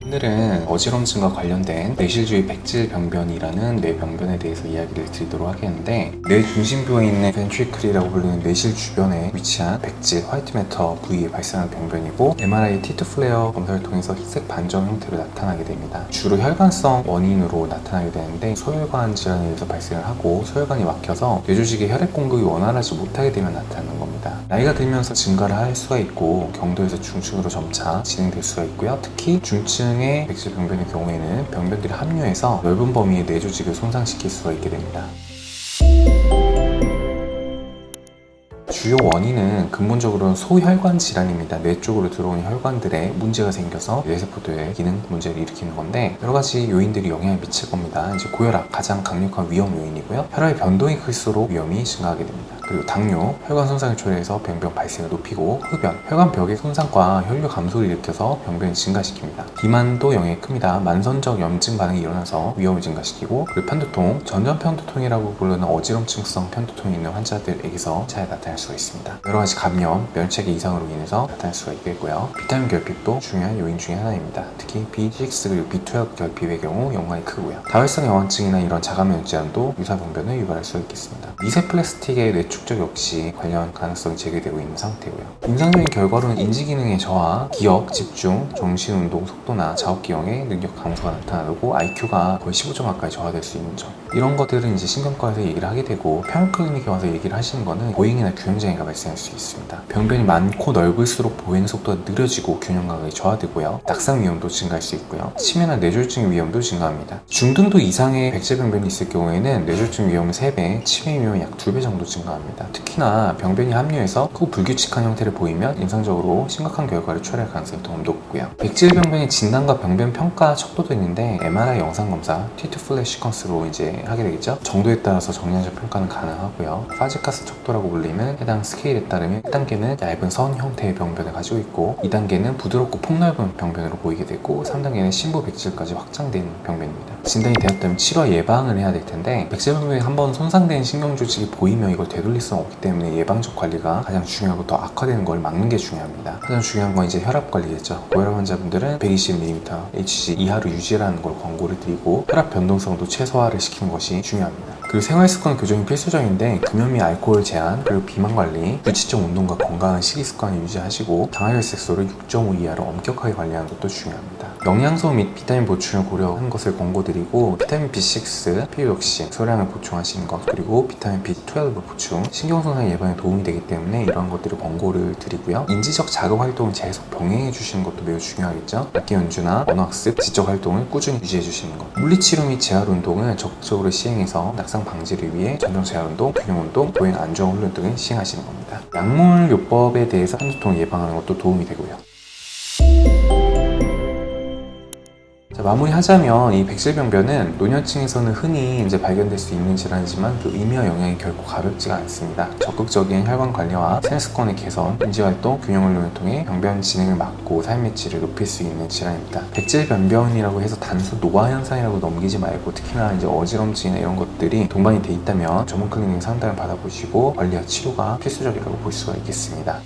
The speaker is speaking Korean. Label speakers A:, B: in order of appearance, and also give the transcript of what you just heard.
A: 오늘은 어지럼증과 관련된 뇌실주의 백질병변이라는 뇌병변에 대해서 이야기를 드리도록 하겠는데, 뇌 중심부에 있는 벤트리클이라고 불리는 뇌실 주변에 위치한 백질, 화이트 매터 부위에 발생하는 병변이고, MRI T2 플레어 검사를 통해서 흰색 반점 형태로 나타나게 됩니다. 주로 혈관성 원인으로 나타나게 되는데, 소혈관 질환에 의해서 발생을 하고 소혈관이 막혀서 뇌조직의 혈액 공급이 원활하지 못하게 되면 나타나는 겁니다. 나이가 들면서 증가를 할 수가 있고 경도에서 중증으로 점차 진행될 수가 있고요. 특히 중증의 백질병변의 경우에는 병변들이 합류해서 넓은 범위의 뇌조직을 손상시킬 수가 있게 됩니다. 주요 원인은 근본적으로는 소혈관 질환입니다. 뇌 쪽으로 들어오는 혈관들에 문제가 생겨서 뇌세포들의 기능 문제를 일으키는 건데, 여러 가지 요인들이 영향을 미칠 겁니다. 이제 고혈압, 가장 강력한 위험 요인이고요. 혈압의 변동이 클수록 위험이 증가하게 됩니다. 그리고 당뇨, 혈관 손상을 초래해서 병변 발생을 높이고, 흡연, 혈관벽의 손상과 혈류 감소를 일으켜서 병변을 증가시킵니다. 비만도 영향이 큽니다. 만선적 염증 반응이 일어나서 위험을 증가시키고, 그리고 편두통, 전전편두통이라고 부르는 어지럼증성 편두통이 있는 환자들에게서 잘 나타날 수가 있습니다. 여러 가지 감염, 면체계 이상으로 인해서 나타날 수가 있겠고요. 비타민 결핍도 중요한 요인 중에 하나입니다. 특히 B6 그리고 B12 결핍의 경우 연관이 크고요. 다혈성 여왕증이나 이런 자가면 질환도 유사 병변을 유발할 수 있겠습니다. 미세 플라스틱의 뇌축적 역시 관련 가능성이 제기되고 있는 상태고요. 임상적인 결과로는 인지 기능의 저하, 기억, 집중, 정신 운동 속도나 자업 기억의 능력 감소가 나타나고 IQ가 거의 15점 가까이 저하될 수 있는 점, 이런 것들은 이제 신경과에서 얘기를 하게 되고, 평형 클리닉에 와서 얘기를 하시는 거는 보행이나 균형장애가 발생할 수 있습니다. 병변이 많고 넓을수록 보행 속도가 느려지고 균형 감각이 저하되고요. 낙상 위험도 증가할 수 있고요. 치매나 뇌졸중 위험도 증가합니다. 중등도 이상의 백질병변이 있을 경우에는 뇌졸중 위험은 3배, 치매 위험은 약 2배 정도 증가합니다. 특히나 병변이 합류해서 크고 불규칙한 형태를 보이면 임상적으로 심각한 결과를 초래할 가능성이 더 높고요. 백질병변의 진단과 병변 평가 척도도 있는데, MRI 영상검사, T2 플래시 시퀀스로 이제 하게 되겠죠. 정도에 따라서 정량적 평가는 가능하고요. 파지카스 척도라고 불리는 해당 스케일에 따르면 1단계는 얇은 선 형태의 병변을 가지고 있고, 2단계는 부드럽고 폭넓은 병변으로 보이게 되고, 3단계는 심부 백질까지 확장된 병변입니다. 진단이 되었다면 치료 예방을 해야 될 텐데, 백질병변이 한번 손상된 신경조직이 보이면 이걸 되돌릴 수는 없기 때문에 예방적 관리가 가장 중요하고, 더 악화되는 걸 막는 게 중요합니다. 가장 중요한 건 이제 혈압 관리겠죠. 고혈압 환자분들은 120ml HG 이하로 유지라는 걸 권고를 드리고, 혈압 변동성도 최소화를 시키는 것이 중요합니다. 그리고 생활습관 교정이 필수적인데, 금연 및 알코올 제한, 그리고 비만 관리, 규칙적 운동과 건강한 식이습관을 유지하시고, 당화혈색소를 6.5 이하로 엄격하게 관리하는 것도 중요합니다. 영양소 및 비타민 보충을 고려한 것을 권고드리고, 비타민 B6, 피로욕신, 소량을 보충하시는 것, 그리고 비타민 B12 보충, 신경손상 예방에 도움이 되기 때문에 이러한 것들을 권고를 드리고요. 인지적 자극 활동을 계속 병행해 주시는 것도 매우 중요하겠죠. 악기 연주나 언어학습, 지적 활동을 꾸준히 유지해 주시는 것, 물리치료 및 재활운동을 적극적으로 시행해서 낙상 방지를 위해 전정 재활운동, 균형운동, 보행 안정 훈련 등을 시행하시는 겁니다. 약물요법에 대해서 편두통 예방하는 것도 도움이 되고요. 자, 마무리하자면 이 백질병변은 노년층에서는 흔히 이제 발견될 수 있는 질환이지만 그 의미와 영향이 결코 가볍지가 않습니다. 적극적인 혈관 관리와 생활습관의 개선, 인지활동, 균형훈련을 통해 병변 진행을 막고 삶의 질을 높일 수 있는 질환입니다. 백질병변이라고 해서 단순 노화 현상이라고 넘기지 말고, 특히나 이제 어지럼증이나 이런 것들이 동반이 돼 있다면 전문 클리닉 상담을 받아보시고 관리와 치료가 필수적이라고 볼 수가 있겠습니다.